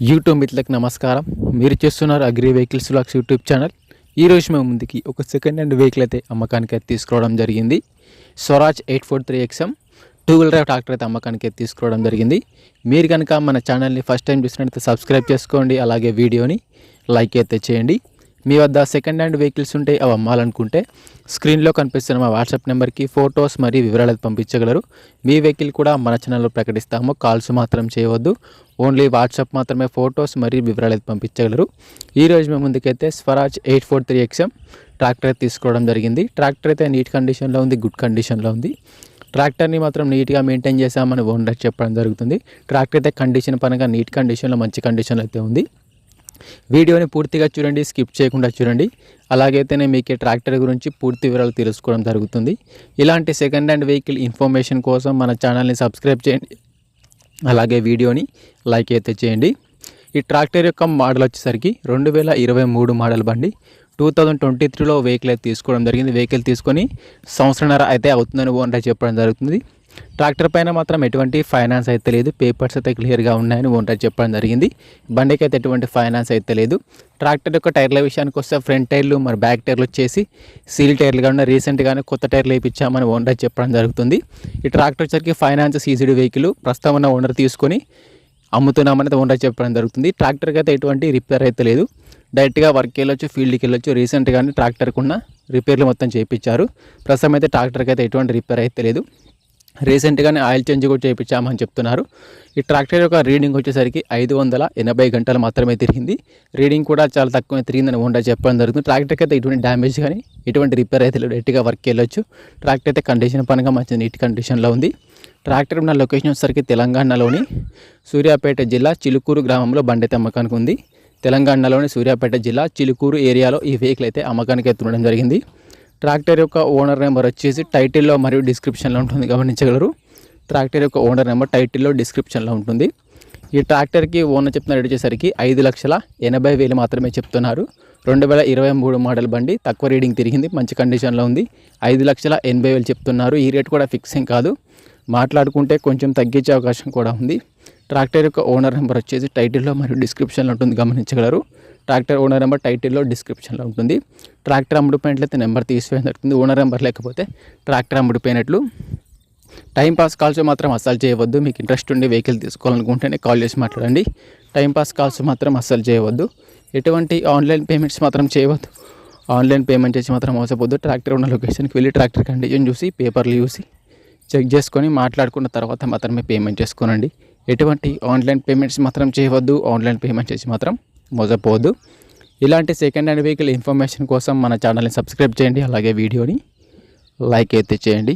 YouTube మిత్రులకు నమస్కారం. మీరు చూస్తున్నారు agri vehicles vlogs YouTube channel. ఈరోజు మేము ముందుకి ఒక సెకండ్ హ్యాండ్ వెహికల్ అయితే అమ్మకానికి అయితే తీసుకురావడం జరిగింది. Swaraj 843XM 2-wheel drive tractor అయితే అమ్మకానికి అయితే తీసుకురావడం జరిగింది. మీరు కనుక మన ఛానల్ని ఫస్ట్ టైం చూసినట్లయితే సబ్స్క్రైబ్ చేసుకోండి, అలాగే వీడియోని లైక్ అయితే చేయండి. మీ వద్ద సెకండ్ హ్యాండ్ వెహికల్స్ ఉంటే అవి అమ్మాలనుకుంటే స్క్రీన్లో కనిపిస్తున్న మా వాట్సాప్ నెంబర్కి ఫొటోస్ మరియు వివరాలు పంపించగలరు. మీ వెహికల్ కూడా మన ఛానల్లో ప్రకటిస్తాము. కాల్స్ మాత్రం చేయవద్దు, ఓన్లీ వాట్సాప్ మాత్రమే ఫొటోస్ మరియు వివరాలు పంపించగలరు. ఈరోజు మేము ముందుకైతే స్వరాజ్ 843XM ట్రాక్టర్ తీసుకోవడం జరిగింది. ట్రాక్టర్ అయితే నీట్ కండిషన్లో ఉంది, గుడ్ కండిషన్లో ఉంది. ట్రాక్టర్ని మాత్రం నీట్గా మెయింటైన్ చేసామని ఓనర్ చెప్పడం జరుగుతుంది. ట్రాక్టర్ అయితే కండిషన్ పరంగా నీట్ కండిషన్లో మంచి కండిషన్లో అయితే ఉంది. వీడియోని పూర్తిగా చూడండి, స్కిప్ చేయకుండా చూడండి. అలాగైతేనే మీకు ట్రాక్టర్ గురించి పూర్తి వివరాలు తెలుసుకోవడం జరుగుతుంది. ఇలాంటి సెకండ్ హ్యాండ్ వెహికల్ ఇన్ఫర్మేషన్ కోసం మన ఛానల్ని సబ్స్క్రైబ్ చేయండి, అలాగే వీడియోని లైక్ అయితే చేయండి. ఈ ట్రాక్టర్ యొక్క మోడల్ వచ్చేసరికి 2023 మోడల్ బండి. 2023లో వెహికల్ అయితే తీసుకోవడం జరిగింది. వెహికల్ తీసుకొని సంవత్సరంన్నర అయితే అవుతుందని ఓనర్ చెప్పడం జరుగుతుంది. ట్రాక్టర్ పైన మాత్రం ఎటువంటి ఫైనాన్స్ అయితే లేదు, పేపర్స్ అయితే క్లియర్గా ఉన్నాయని ఓనర్ చెప్పడం జరిగింది. బండికి అయితే ఎటువంటి ఫైనాన్స్ అయితే లేదు. ట్రాక్టర్ యొక్క టైర్ల విషయానికి వస్తే ఫ్రంట్ టైర్లు మరి బ్యాక్ టైర్లు వచ్చేసి సీల్ టైర్లుగా ఉన్న రీసెంట్గానే కొత్త టైర్లు వేయించామని ఓనర్ చెప్పడం జరుగుతుంది. ఈ ట్రాక్టర్ వచ్చరికి ఫైనాన్స్ సీసీడీ వెహికల్ ప్రస్తుతం ఉన్న ఓనర్ తీసుకొని అమ్ముతున్నామని ఓనర్ చెప్పడం జరుగుతుంది. ట్రాక్టర్కి అయితే ఎటువంటి రిపేర్ అయితే లేదు, డైరెక్ట్గా వర్క్కి వెళ్ళొచ్చు, ఫీల్డ్కి వెళ్ళొచ్చు. రీసెంట్గానే ట్రాక్టర్కి ఉన్న రిపేర్లు మొత్తం చేయించారు. ప్రస్తుతం అయితే ట్రాక్టర్కి అయితే ఎటువంటి రిపేర్ అయితే లేదు. రీసెంట్గానే ఆయిల్ చేంజ్ కూడా చేయించామని చెప్తున్నారు. ఈ ట్రాక్టర్ యొక్క రీడింగ్ వచ్చేసరికి 580 గంటలు మాత్రమే తిరిగింది. రీడింగ్ కూడా చాలా తక్కువ తిరిగిందని ఓనర్ చెప్పడం జరుగుతుంది. ట్రాక్టర్కి అయితే ఎటువంటి డ్యామేజ్ కానీ ఎటువంటి రిపేర్ అయితే లేదు, డైరెక్ట్గా వర్క్కి వెళ్ళొచ్చు. ట్రాక్టర్ అయితే కండిషన్ పరంగా మంచి నీట్ కండిషన్లో ఉంది. ట్రాక్టర్ ఉన్న లొకేషన్ వచ్చేసరికి తెలంగాణలోని సూర్యాపేట జిల్లా చిలుకూరు గ్రామంలో బండి అయితే అమ్మకానికి ఉంది. తెలంగాణలోని సూర్యాపేట జిల్లా చిలుకూరు ఏరియాలో ఈ వెహికల్ అయితే అమ్మకానికి ఎత్తుండడం జరిగింది. ట్రాక్టర్ యొక్క ఓనర్ నెంబర్ వచ్చేసి టైటిల్లో మరియు డిస్క్రిప్షన్లో ఉంటుంది, గమనించగలరు. ట్రాక్టర్ యొక్క ఓనర్ నెంబర్ టైటిల్లో డిస్క్రిప్షన్లో ఉంటుంది. ఈ ట్రాక్టర్కి ఓనర్ చెప్తున్న రేట్ వచ్చేసరికి 5,80,000 మాత్రమే చెప్తున్నారు. 2023 మోడల్ బండి, తక్కువ రీడింగ్ తిరిగింది, మంచి కండిషన్లో ఉంది. 5,80,000 చెప్తున్నారు. ఈ రేట్ కూడా ఫిక్సింగ్ కాదు, మాట్లాడుకుంటే కొంచెం తగ్గించే అవకాశం కూడా ఉంది. ట్రాక్టర్ యొక్క ఓనర్ నెంబర్ వచ్చేసి టైటిల్లో మరియు డిస్క్రిప్షన్లో ఉంటుంది, గమనించగలరు. ట్రాక్టర్ ఓనర్ నెంబర్ టైటిల్లో డిస్క్రిప్షన్లో ఉంటుంది. ట్రాక్టర్ అమ్ముడిపోయినట్లయితే నెంబర్ తీసివేయడం జరుగుతుంది. ఓనర్ నెంబర్ లేకపోతే ట్రాక్టర్ అమ్ముడిపోయినట్లు. టైంపాస్ కాల్స్ మాత్రం అస్సలు చేయవద్దు. మీకు ఇంట్రెస్ట్ ఉండి వెహికల్ తీసుకోవాలనుకుంటేనే కాల్ చేసి మాట్లాడండి. టైంపాస్ కాల్స్ మాత్రం అస్సలు చేయవద్దు. ఎటువంటి ఆన్లైన్ పేమెంట్స్ మాత్రం చేయవద్దు. ఆన్లైన్ పేమెంట్ చేసి మాత్రం మోసపోద్దు. ట్రాక్టర్ ఉన్న లొకేషన్కి వెళ్ళి ట్రాక్టర్ కండిషన్ చూసి పేపర్లు చూసి చెక్ చేసుకొని మాట్లాడుకున్న తర్వాత మాత్రమే పేమెంట్ చేసుకోనండి. ఎటువంటి ఆన్లైన్ పేమెంట్స్ మాత్రం చేయవద్దు. ఆన్లైన్ పేమెంట్ చేసి మాత్రం మోసపోవద్దు. ఇలాంటి సెకండ్ హ్యాండ్ వెహికల్ ఇన్ఫర్మేషన్ కోసం మన ఛానల్ని సబ్స్క్రైబ్ చేయండి, అలాగే వీడియోని లైక్ అయితే చేయండి.